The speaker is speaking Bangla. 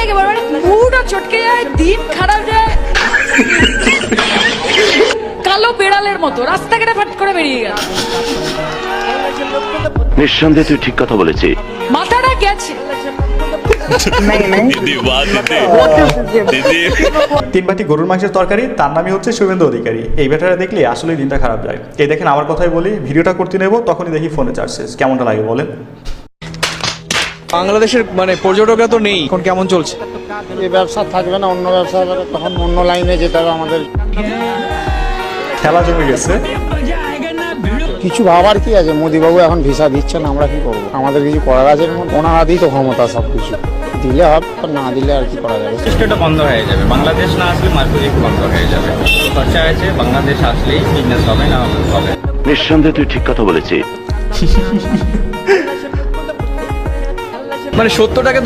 একেবারে মানে মুডও চটকে যায়, দিন খারাপ যায়, কালো বেড়ালের মতো রাস্তাঘাটে ফাট করে বেরিয়ে গেল। নিঃসন্দেহে তুই ঠিক কথা বলেছিস। মাথাটা গেছে। তিন বাটি গরুর মাংসের তরকারি, তার নামই হচ্ছে শুভেন্দু অধিকারী। এই ব্যাটারে দেখলে আসলেই দিনটা খারাপ যায়। এই দেখেন আমার কথাই বলি, ভিডিওটা করতে নেব তখনই দেখি ফোনে চার্জ শেষ। কেমনটা লাগে বলেন? বাংলাদেশের মানে পর্যটকরা তো নেই, এখন কেমন চলছে? এই ব্যবসা থাকবে না, অন্য ব্যবসা হবে, তখন অন্য লাইনে যেতে হবে আমাদের। খেলা জমে গেছে। কিছু ভাবার কি আছে, মোদিবাবু এখন ভিসা দিচ্ছেন, আমরা কি করবো? আমাদের কিছু করার আছে? ওনারাতেই তো ক্ষমতা, সব কিছু দিলে হবে, না দিলে আর কি করা যাবে? সিস্টেমটা বন্ধ হয়ে যাবে। বাংলাদেশ না আসলে মার্কেট বন্ধ হয়ে যাবে। খরচা আছে, বাংলাদেশ আসলেই বিজনেস হবে না হবে। নিঃসন্দেহে তুই ঠিক কথা বলেছিস। মানে সত্যটাকে তো